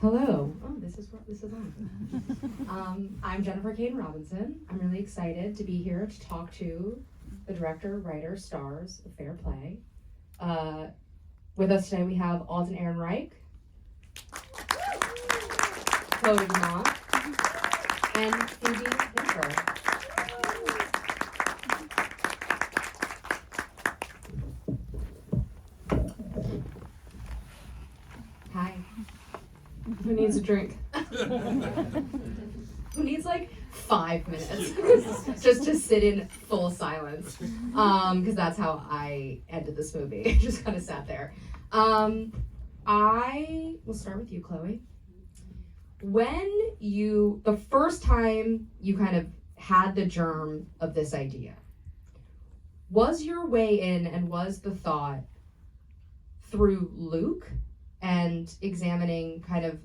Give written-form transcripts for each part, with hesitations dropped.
Hello. Oh, this is on. I'm Jennifer Caden Robinson. I'm really excited to be here to talk to the director, writer, stars of Fair Play. With us today we have Alden Ehrenreich, Chloe Domont, and Phoebe Dynevor. Hi. Who needs a drink? Who needs like 5 minutes just to sit in full silence? Because that's how I ended this movie. I just kind of sat there. I will start with you, Chloe. When the first time you kind of had the germ of this idea, was your way in and was the thought through Luke and examining kind of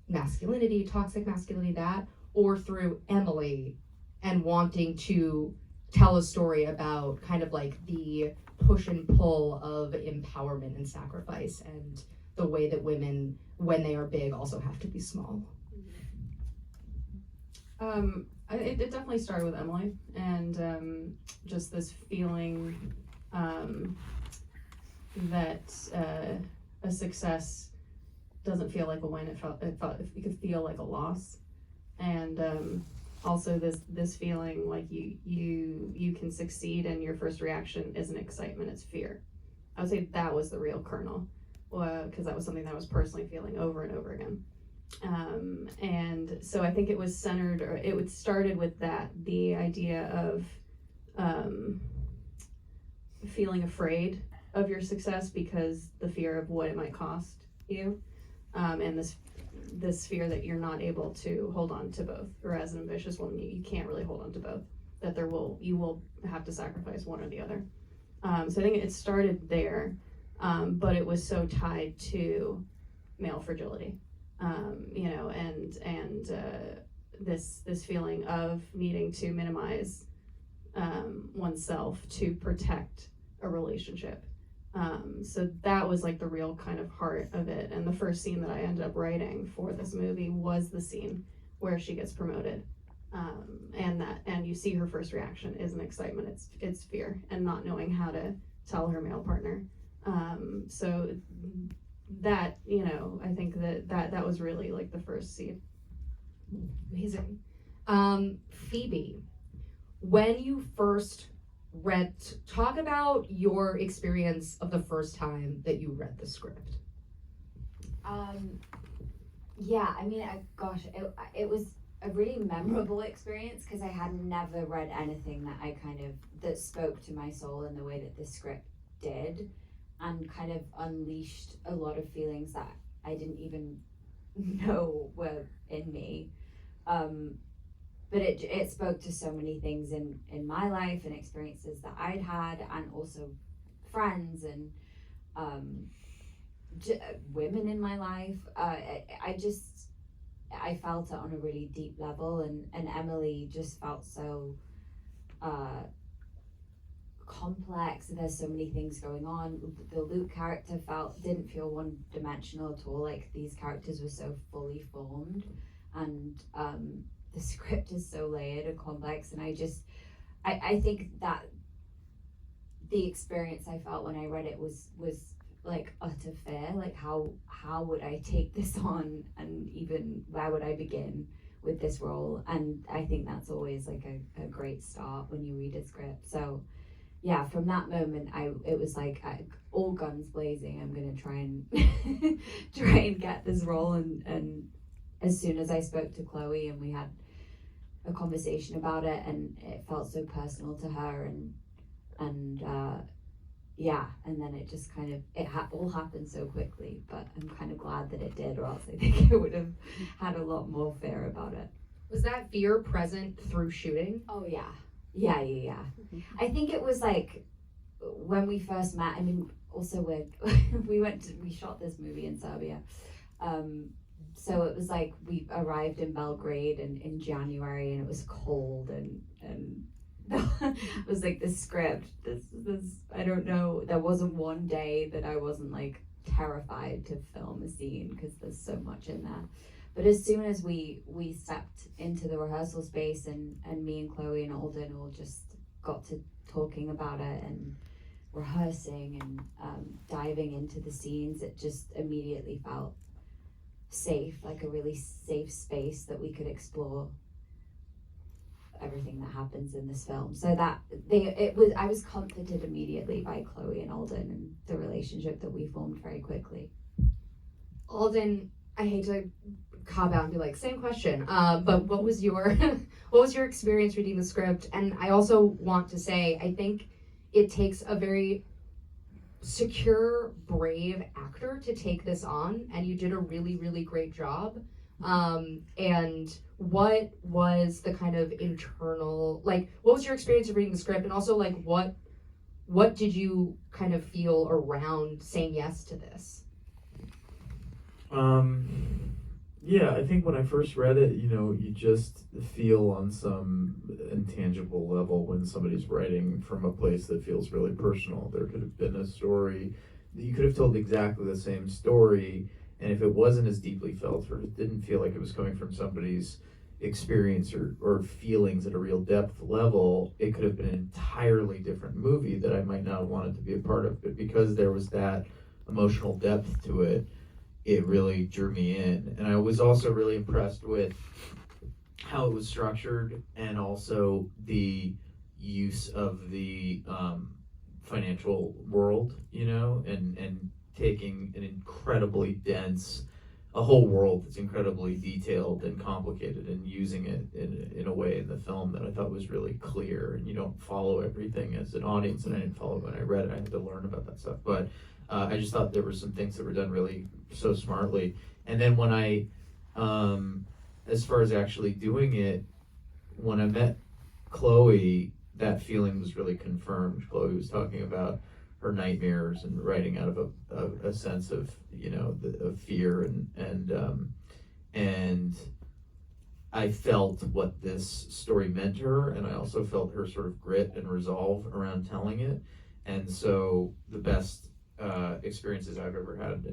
masculinity, toxic masculinity, or through Emily and wanting to tell a story about kind of like the push and pull of empowerment and sacrifice and the way that women, when they are big, also have to be small? It definitely started with Emily and just this feeling that a success doesn't feel like a win. It could feel like a loss, and also this feeling like you can succeed and your first reaction isn't excitement, it's fear. I would say that was the real kernel, because that was something that I was personally feeling over and over again. And so I think it was centered, or it started with that, the idea of feeling afraid of your success because the fear of what it might cost you, and this fear that you're not able to hold on to both, or as an ambitious woman you can't really hold on to both, that you will have to sacrifice one or the other. So I think it started there, but it was so tied to male fragility, and this feeling of needing to minimize oneself to protect a relationship. So that was like the real kind of heart of it. And the first scene that I ended up writing for this movie was the scene where she gets promoted. And you see her first reaction isn't excitement, it's fear and not knowing how to tell her male partner. So that, I think that was really like the first seed. Amazing. Phoebe, when you first talk about your experience of the first time that you read the script. Yeah, I mean, it was a really memorable experience because I had never read anything that spoke to my soul in the way that the script did, and kind of unleashed a lot of feelings that I didn't even know were in me. But it spoke to so many things in my life and experiences that I'd had, and also friends and women in my life. I felt it on a really deep level, and Emily just felt so complex. There's so many things going on. The Luke character didn't feel one-dimensional at all. Like, these characters were so fully formed, and the script is so layered and complex, and I think that the experience I felt when I read it was like utter fear. Like, how would I take this on, and even where would I begin with this role? And I think that's always like a great start when you read a script. So yeah, from that moment it was like all guns blazing, I'm gonna try and get this role. And as soon as I spoke to Chloe and we had a conversation about it, and it felt so personal to her, and then it just kind of all happened so quickly. But I'm kind of glad that it did, or else I think I would have had a lot more fear about it. Was that fear present through shooting? Oh yeah. Mm-hmm. I think it was like when we first met. I mean, also we shot this movie in Serbia. So it was like we arrived in Belgrade in January, and it was cold, and it was like this script, this I don't know, there wasn't one day that I wasn't like terrified to film a scene because there's so much in there. But as soon as we stepped into the rehearsal space and me and Chloe and Alden all just got to talking about it and rehearsing and diving into the scenes, it just immediately felt safe, like a really safe space that we could explore everything that happens in this film. So that I was comforted immediately by Chloe and Alden and the relationship that we formed very quickly. Alden, I hate to cop out and be like, same question, but what was your what was your experience reading the script? And I also want to say, I think it takes a very secure, brave actor to take this on, and you did a really, really great job. And what was the kind of internal, like, what was your experience of reading the script, and also like what did you kind of feel around saying yes to this? Yeah, I think when I first read it, you just feel on some intangible level when somebody's writing from a place that feels really personal. There could have been a story that you could have told exactly the same story, and if it wasn't as deeply felt, or it didn't feel like it was coming from somebody's experience or feelings at a real depth level, it could have been an entirely different movie that I might not have wanted to be a part of. But because there was that emotional depth to it, it really drew me in. And I was also really impressed with how it was structured, and also the use of the financial world, and taking an incredibly dense, a whole world that's incredibly detailed and complicated, and using it in a way in the film that I thought was really clear. And you don't follow everything as an audience, and I didn't follow it when I read it. I had to learn about that stuff. But I just thought there were some things that were done really so smartly. And then when I, as far as actually doing it, when I met Chloe, that feeling was really confirmed. Chloe was talking about her nightmares and writing out of a sense of, of fear, and I felt what this story meant to her, and I also felt her sort of grit and resolve around telling it. And so the best experiences I've ever had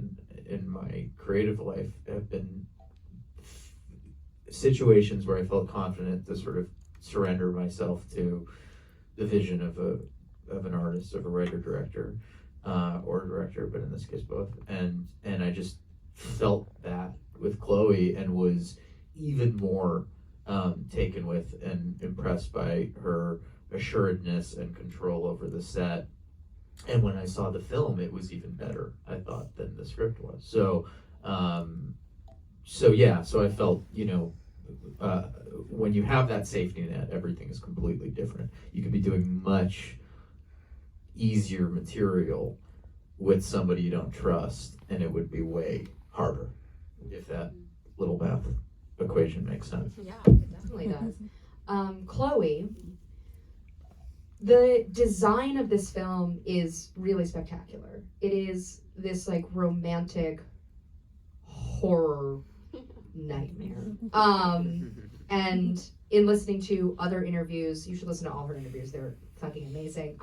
in my creative life have been situations where I felt confident to sort of surrender myself to the vision of an artist, of a writer, director, or director, but in this case both. And I just felt that with Chloe, and was even more taken with and impressed by her assuredness and control over the set. And when I saw the film, it was even better, I thought, than the script was. So I felt, when you have that safety net, everything is completely different. You could be doing much easier material with somebody you don't trust, and it would be way harder, if that little math equation makes sense. Yeah, it definitely does. Chloe, the design of this film is really spectacular. It is this like romantic horror nightmare. And in listening to other interviews, you should listen to all her interviews, they're fucking amazing.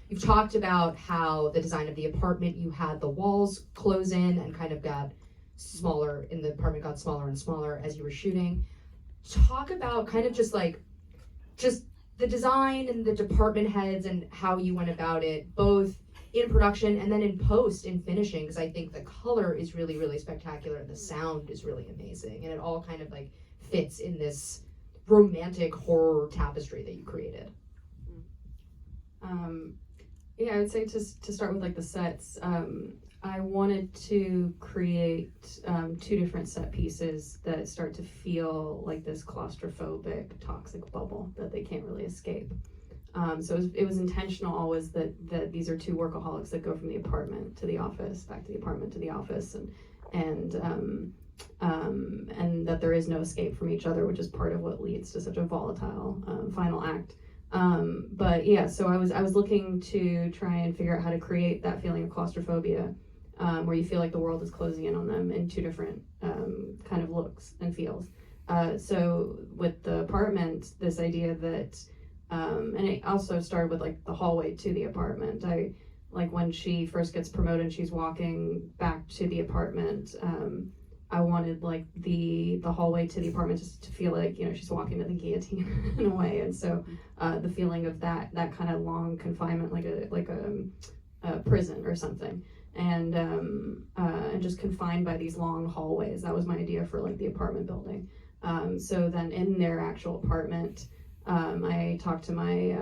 You've talked about how the design of the apartment, you had the walls close in and kind of got smaller, and the apartment got smaller and smaller as you were shooting. Talk about kind of just the design and the department heads and how you went about it, both in production and then in post, in finishing, because I think the color is really, really spectacular and the sound is really amazing, and it all kind of like fits in this romantic horror tapestry that you created. I would say to start with like the sets, I wanted to create two different set pieces that start to feel like this claustrophobic, toxic bubble that they can't really escape. So it was intentional always that these are two workaholics that go from the apartment to the office, back to the apartment to the office, and that there is no escape from each other, which is part of what leads to such a volatile final act. So I was looking to try and figure out how to create that feeling of claustrophobia, where you feel like the world is closing in on them in two different kind of looks and feels. So with the apartment, this idea that, and it also started with like the hallway to the apartment. like when she first gets promoted and she's walking back to the apartment, I wanted like the hallway to the apartment just to feel like, you know, she's walking to the guillotine in a way. And so the feeling of that kind of long confinement, like a prison or something, and just confined by these long hallways. That was my idea for like the apartment building. So then in their actual apartment, I talked to my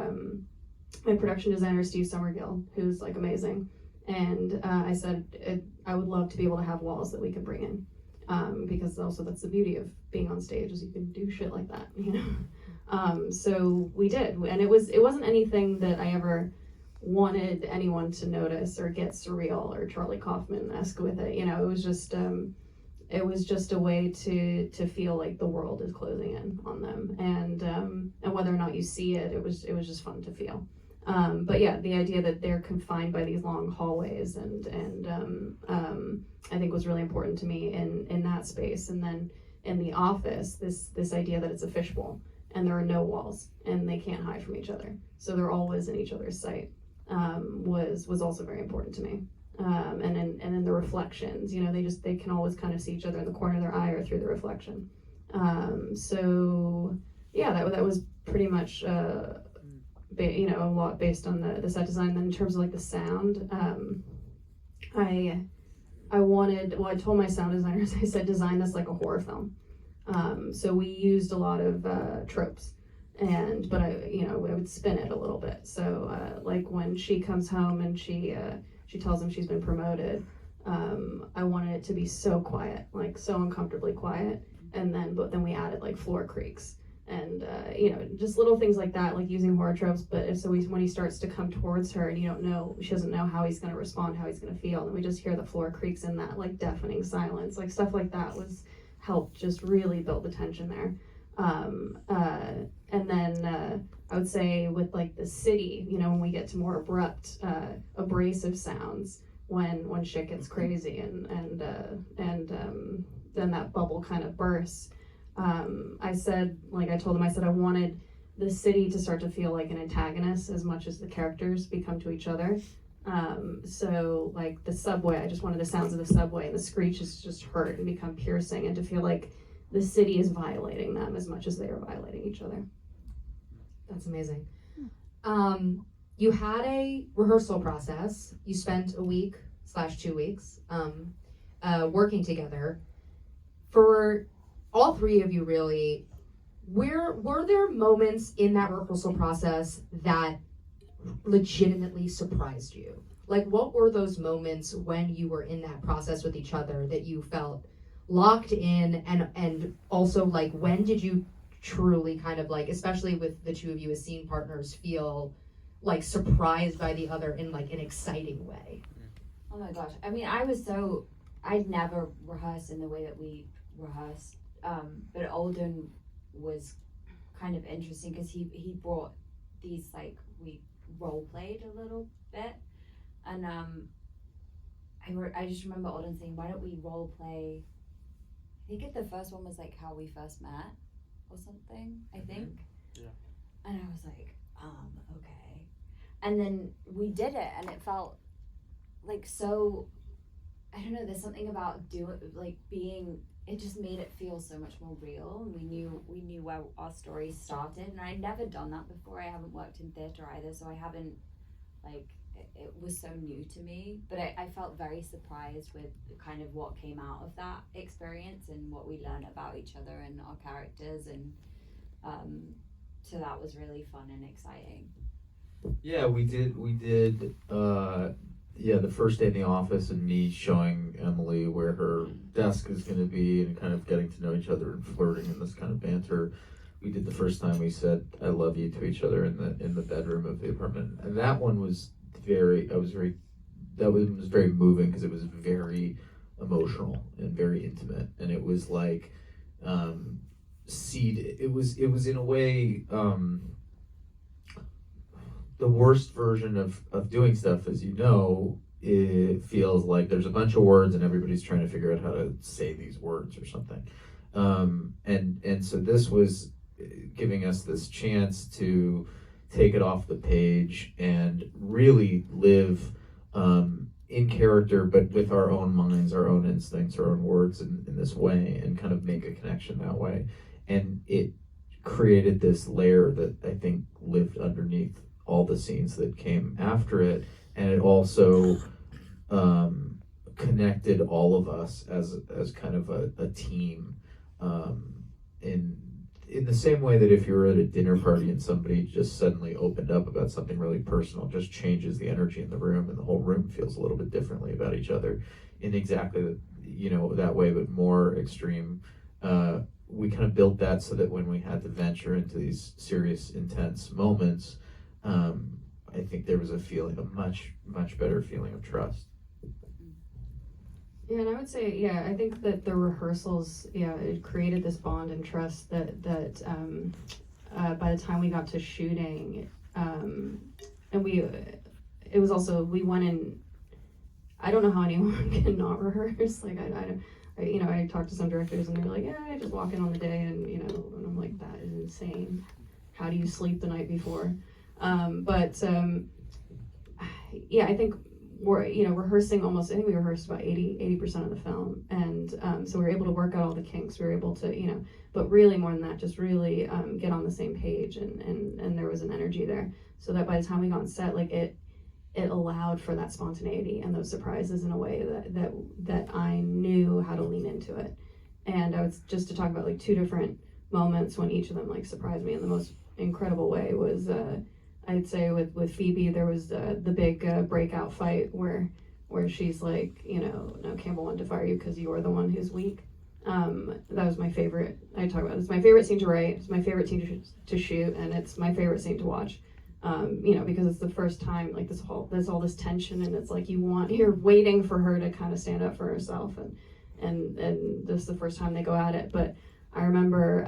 production designer, Steve Summergill, who's like amazing. And I said, I would love to be able to have walls that we could bring in. Because also that's the beauty of being on stage, is you can do shit like that, you know. So we did, and it wasn't anything that I ever wanted anyone to notice or get surreal or Charlie Kaufman-esque with it. You know, it was just a way to feel like the world is closing in on them, and whether or not you see it, it was just fun to feel. But yeah, the idea that they're confined by these long hallways and I think was really important to me in that space. And then in the office, this idea that it's a fishbowl and there are no walls and they can't hide from each other, so they're always in each other's sight, was also very important to me. And then the reflections, you know, they can always kind of see each other in the corner of their eye or through the reflection. So yeah, that was pretty much you know, a lot based on the set design. Then in terms of like the sound, I told my sound designers, I said, design this like a horror film. So we used a lot of tropes, but I would spin it a little bit. So like when she comes home and she tells him she's been promoted, I wanted it to be so quiet, like so uncomfortably quiet. But then we added like floor creaks. And you know, just little things like that, like using horror tropes. But when he starts to come towards her, and she doesn't know how he's going to respond, how he's going to feel, and we just hear the floor creaks in that like deafening silence, like stuff like that helped just really build the tension there. And then I would say with like the city, you know, when we get to more abrupt, abrasive sounds, when shit gets crazy and then that bubble kind of bursts. I told him, I wanted the city to start to feel like an antagonist as much as the characters become to each other. So like the subway, I just wanted the sounds of the subway and the screeches just hurt and become piercing, and to feel like the city is violating them as much as they are violating each other. That's amazing. You had a rehearsal process. You spent a week/2 weeks working together. For all three of you, really, were there moments in that rehearsal process that legitimately surprised you? Like, what were those moments when you were in that process with each other that you felt locked in, and also like when did you truly kind of like, especially with the two of you as scene partners, feel like surprised by the other in like an exciting way? Oh my gosh, I mean, I'd never rehearsed in the way that we rehearsed. But Alden was kind of interesting because he brought these, like, we role played a little bit, and I just remember Alden saying, why don't we role play, I think the first one was like how we first met or something, I think. Yeah. And I was like, okay. And then we did it, and it felt like so, I don't know, there's something about it just made it feel so much more real, and we knew where our story started, and I'd never done that before. I haven't worked in theatre either, so I haven't, like, it was so new to me, but I felt very surprised with kind of what came out of that experience and what we learned about each other and our characters, and so that was really fun and exciting. Yeah, we did the first day in the office, and me showing Emily where her desk is going to be and kind of getting to know each other and flirting and this kind of banter. We did the first time we said "I love you" to each other in the bedroom of the apartment, and that one was very moving because it was very emotional and very intimate, and it was like it was in a way the worst version of doing stuff, as you know. It feels like there's a bunch of words and everybody's trying to figure out how to say these words or something, and so this was giving us this chance to take it off the page and really live in character, but with our own minds, our own instincts, our own words in this way, and kind of make a connection that way. And it created this layer that I think lived underneath all the scenes that came after it, and it also connected all of us as kind of a team, in the same way that if you were at a dinner party and somebody just suddenly opened up about something really personal, it just changes the energy in the room, and the whole room feels a little bit differently about each other in exactly that way, but more extreme. We kind of built that so that when we had to venture into these serious, intense moments, I think there was a much better feeling of trust. Yeah, and I would say, I think that the rehearsals, it created this bond and trust that by the time we got to shooting, and it was also, we went in, I don't know how anyone can not rehearse. Like, I talked to some directors and they're like, I just walk in on the day and I'm like, that is insane. How do you sleep the night before? I think we're rehearsing almost, I think we rehearsed about 80% of the film, and so we were able to work out all the kinks. We were able to but really more than that, just really get on the same page, and there was an energy there, so that by the time we got on set, like it allowed for that spontaneity and those surprises in a way that I knew how to lean into it. And I was just to talk about like two different moments when each of them like surprised me in the most incredible way was I'd say with Phoebe, there was the big breakout fight where she's like, no, Campbell wanted to fire you because you were the one who's weak. That was my favorite. I talk about it. It's my favorite scene to write. It's my favorite scene to shoot, and it's my favorite scene to watch. Because it's the first time, like there's all this tension, and it's like you're waiting for her to kind of stand up for herself, and this is the first time they go at it. But I remember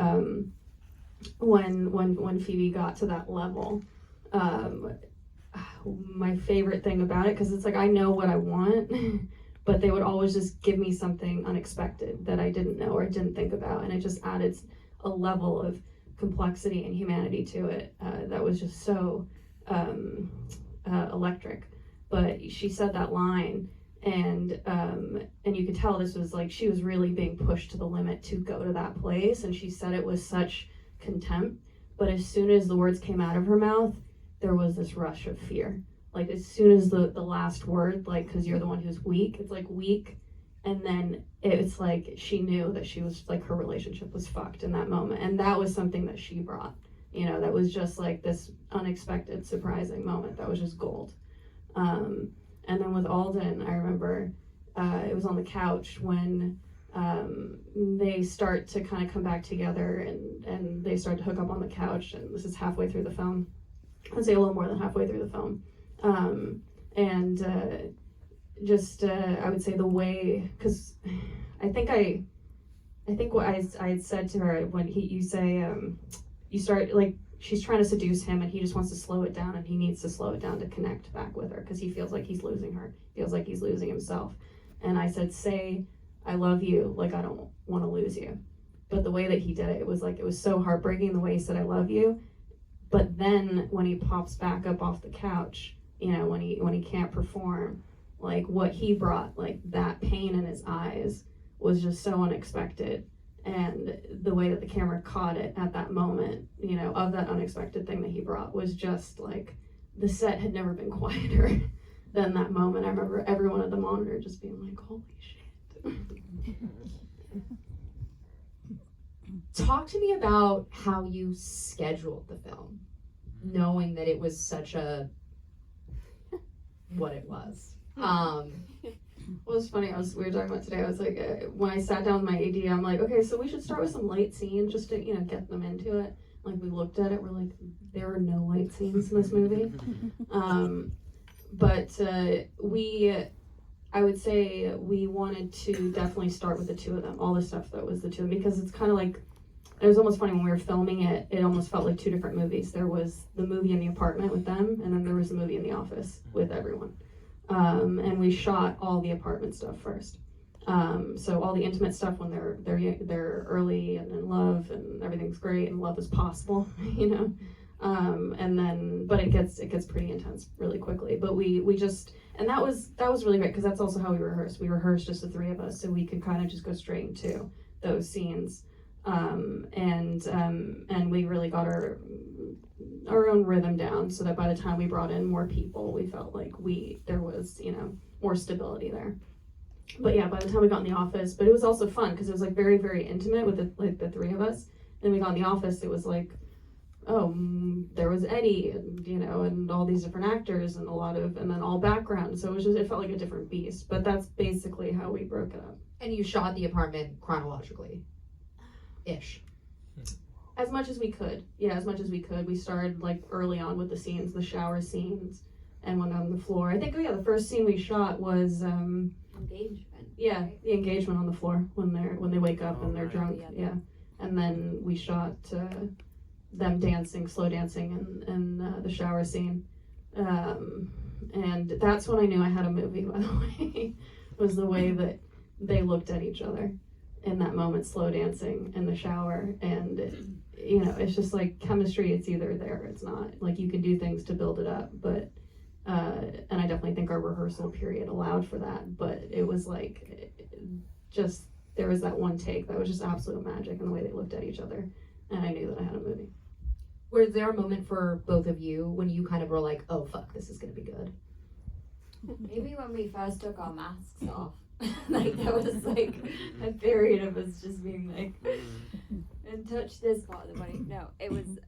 when Phoebe got to that level. My favorite thing about it, because it's like I know what I want, but they would always just give me something unexpected that I didn't know or didn't think about, and it just added a level of complexity and humanity to it that was just so electric. But she said that line, and you could tell this was like she was really being pushed to the limit to go to that place, and she said it with such contempt. But as soon as the words came out of her mouth, there was this rush of fear. Like as soon as the last word, like, because you're the one who's weak, it's like weak, and then it's like she knew that she was like her relationship was fucked in that moment, and that was something that she brought. That was just like this unexpected, surprising moment that was just gold. And then with Alden, I remember it was on the couch when they start to kind of come back together, and they start to hook up on the couch, and this is halfway through the film. I'd say a little more than halfway through the film. I would say the way, because I think what I had said to her when you start, like, she's trying to seduce him and he just wants to slow it down, and he needs to slow it down to connect back with her because he feels like he's losing her, feels like he's losing himself. And I said, say, I love you, like I don't want to lose you. But the way that he did it, it was so heartbreaking the way he said, I love you. But then when he pops back up off the couch, when he can't perform, like what he brought, like that pain in his eyes was just so unexpected. And the way that the camera caught it at that moment, of that unexpected thing that he brought was just like, the set had never been quieter than that moment. I remember everyone at the monitor just being like, holy shit. Talk to me about how you scheduled the film, knowing that it was such what it was. Well, it's funny, we were talking about today, I was like, when I sat down with my AD, I'm like, okay, so we should start with some light scenes just to, get them into it. Like, we looked at it, we're like, there are no light scenes in this movie. I would say we wanted to definitely start with the two of them, all the stuff that was the two of them, because it's kind of like, it was almost funny when we were filming it, it almost felt like two different movies. There was the movie in the apartment with them, and then there was the movie in the office with everyone. And we shot all the apartment stuff first. So all the intimate stuff when they're early and in love and everything's great and love is possible, and then, but it gets pretty intense really quickly. But we just, and that was really great, because that's also how we rehearsed. We rehearsed just the three of us, so we could kind of just go straight into those scenes, and we really got our own rhythm down, so that by the time we brought in more people, we felt like there was, you know, more stability there. But yeah, by the time we got in the office, but it was also fun because it was like very, very intimate with the three of us. And we got in the office, it was like, there was Eddie, and you know, and all these different actors, and and then all background. So it felt like a different beast. But that's basically how we broke it up. And you shot the apartment chronologically, ish. As much as we could. Yeah, as much as we could. We started like early on with the scenes, the shower scenes, and went on the floor. I think, the first scene we shot was Engagement. yeah, right? the engagement on the floor when they wake up and they're right. drunk. Yeah. Yeah, and then we shot them dancing, slow dancing, in the shower scene, and that's when I knew I had a movie. By the way, was the way that they looked at each other in that moment, slow dancing in the shower, and you know, it's just like chemistry. It's either there or it's not. Like, you can do things to build it up, but and I definitely think our rehearsal period allowed for that. But it was like, just there was that one take that was just absolute magic in the way they looked at each other, and I knew that I had a movie. Was there a moment for both of you when you kind of were like, oh fuck, this is gonna be good? Maybe when we first took our masks off. Like, there was like a period of us just being like, and touch this part of the body. No, it was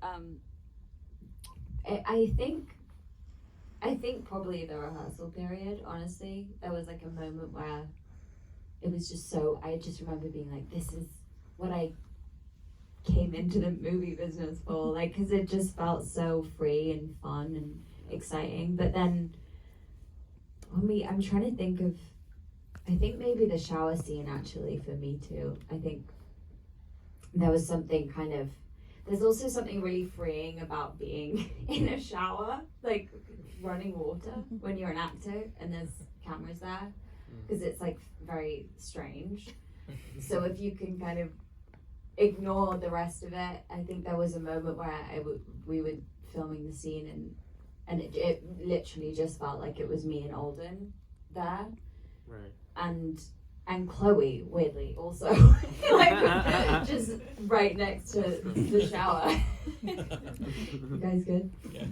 I think probably the rehearsal period, honestly. There was like a moment where it was just so, I just remember being like, this is what I came into the movie business for, like, because it just felt so free and fun and exciting. But then I'm trying to think of, I think maybe the shower scene actually for me too. I think there was something kind of, there's also something really freeing about being in a shower, like running water when you're an actor and there's cameras there, because it's like very strange. So if you can kind of ignore the rest of it, I think there was a moment where we were filming the scene, and it literally just felt like it was me and Alden there. Right. And Chloe, weirdly, also, like, just right next to the shower. You guys good? Yeah.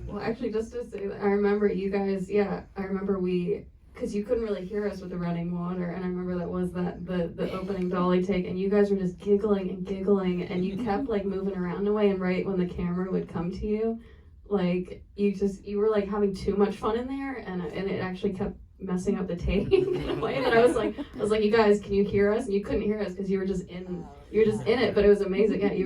Well, actually, just to say that, I remember you guys, I remember because you couldn't really hear us with the running water, and I remember that was the opening dolly take, and you guys were just giggling, and you kept like moving around a way, and right when the camera would come to you, like, you were like having too much fun in there, and it actually kept messing up the take in a way that I was like, you guys, can you hear us? And you couldn't hear us because you were just in it, but it was amazing. Yeah, you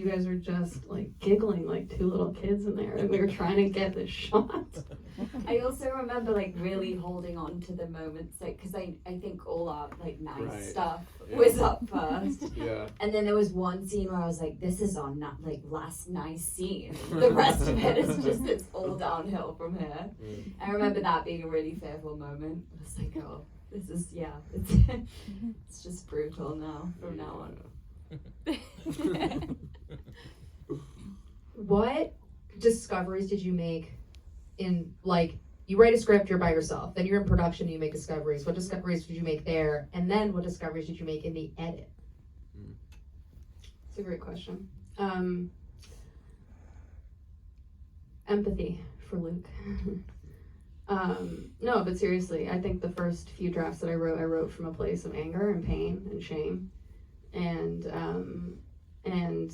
guys were just like giggling like two little kids in there, and we were trying to get this shot. I also remember like really holding on to the moments, like, because I think all our like nice Right. stuff Yeah. was up first. Yeah. And then there was one scene where I was like, this is our like last nice scene. The rest of it is just, it's all downhill from here. Mm. I remember that being a really fearful moment. I was like, oh, this is, it's just brutal now, from now on. What discoveries did you make in, like, you write a script, you're by yourself, then you're in production, you make discoveries. What discoveries did you make there? And then what discoveries did you make in the edit? It's a great question. Empathy for Luke. No, but seriously, I think the first few drafts that I wrote from a place of anger and pain and shame, and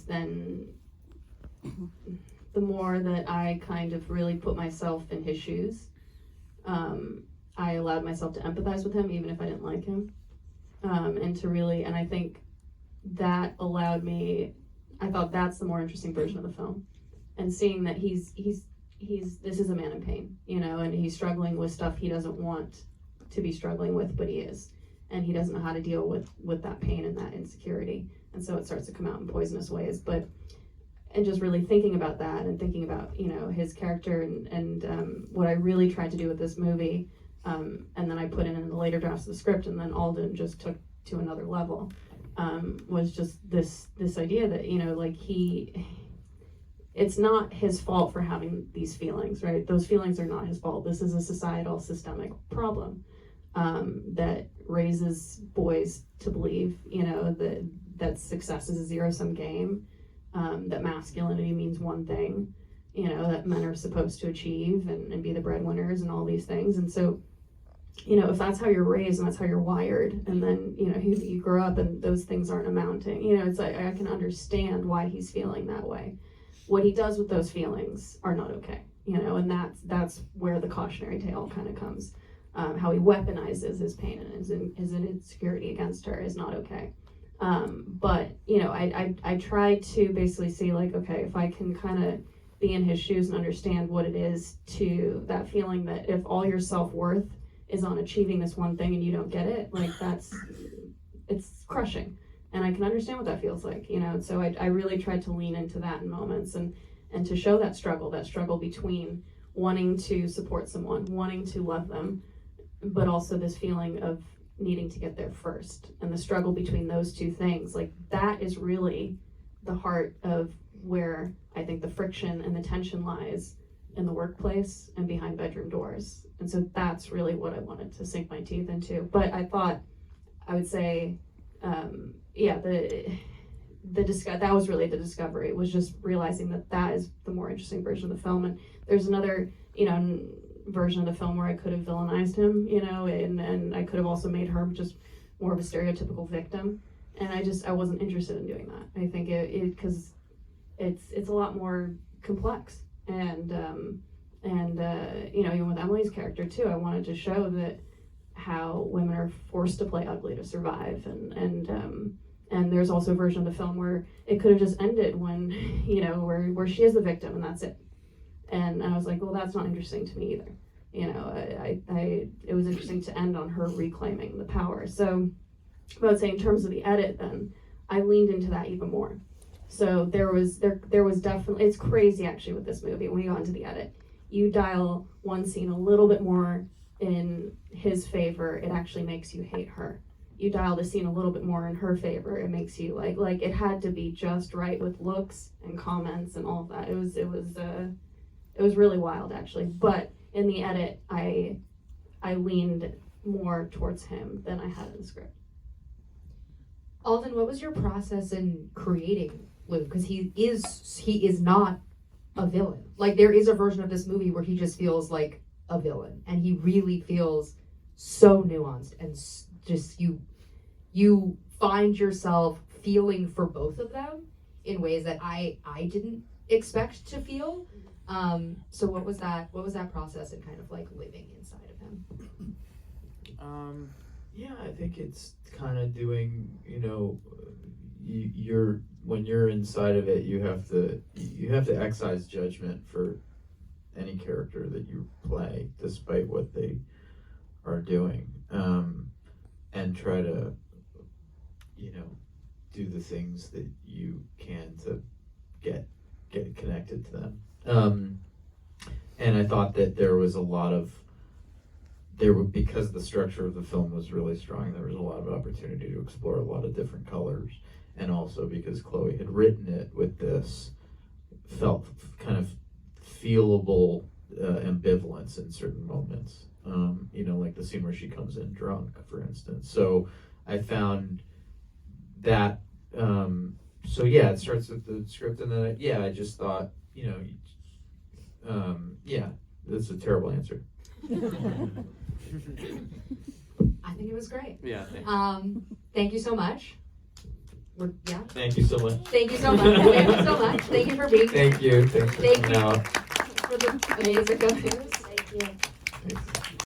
then the more that I kind of really put myself in his shoes, I allowed myself to empathize with him, even if I didn't like him, and I think that allowed me. I thought that's the more interesting version of the film, and seeing that he's this is a man in pain, you know, and he's struggling with stuff he doesn't want to be struggling with, but he is, and he doesn't know how to deal with that pain and that insecurity, and so it starts to come out in poisonous ways. And just really thinking about that, and thinking about, you know, his character, and what I really tried to do with this movie, and then I put in the later drafts of the script, and then Alden just took to another level, was just this idea that, you know, like it's not his fault for having these feelings, right? Those feelings are not his fault. This is a societal systemic problem that raises boys to believe, that success is a zero-sum game, that masculinity means one thing, that men are supposed to achieve and be the breadwinners and all these things. And so, if that's how you're raised and that's how you're wired, and then, you grow up and those things aren't amounting, it's like, I can understand why he's feeling that way. What he does with those feelings are not okay, and that's where the cautionary tale kind of comes. How he weaponizes his pain and his insecurity against her is not okay. But, I try to basically see, like, okay, if I can kind of be in his shoes and understand what it is to that feeling that if all your self-worth is on achieving this one thing and you don't get it, like, it's crushing. And I can understand what that feels like, and so I really tried to lean into that in moments and to show that struggle between wanting to support someone, wanting to love them, but also this feeling of needing to get there first, and the struggle between those two things. Like, that is really the heart of where I think the friction and the tension lies in the workplace and behind bedroom doors. And so that's really what I wanted to sink my teeth into. But I thought, I would say, that was really the discovery, was just realizing that is the more interesting version of the film. And there's another, version of the film where I could have villainized him, and I could have also made her just more of a stereotypical victim. And I wasn't interested in doing that. I think because it's a lot more complex. And even with Emily's character too, I wanted to show that how women are forced to play ugly to survive. And there's also a version of the film where it could have just ended when, where she is the victim and that's it. And I was like, well, that's not interesting to me either. It was interesting to end on her reclaiming the power. So I would say in terms of the edit, then I leaned into that even more. So there was definitely, it's crazy actually with this movie, when you go into the edit, you dial one scene a little bit more in his favor, it actually makes you hate her. You dial the scene a little bit more in her favor, it makes you like it had to be just right with looks and comments and all of that. It was really wild actually. But in the edit, I leaned more towards him than I had in the script. Alden, what was your process in creating Luke? Because he is not a villain. Like, there is a version of this movie where he just feels like a villain, and he really feels so nuanced, and just you find yourself feeling for both of them in ways that I didn't expect to feel. So what was that process and kind of like living inside of him? I think it's kind of doing, when you're inside of it, you have to excise judgment for any character that you play, despite what they are doing, and try to, do the things that you can to get connected to them. And I thought that because the structure of the film was really strong, there was a lot of opportunity to explore a lot of different colors. And also because Chloe had written it with this felt kind of feelable ambivalence in certain moments. Like the scene where she comes in drunk, for instance. So I found that, it starts with the script, and then I just thought, that's a terrible answer. I think it was great. Yeah. Thank you so much. Thank you so much. Thank you so much. Thank you so much. Thank you for being here. Thank you. Thanks for coming out. For the amazing videos. Thank you. Thanks.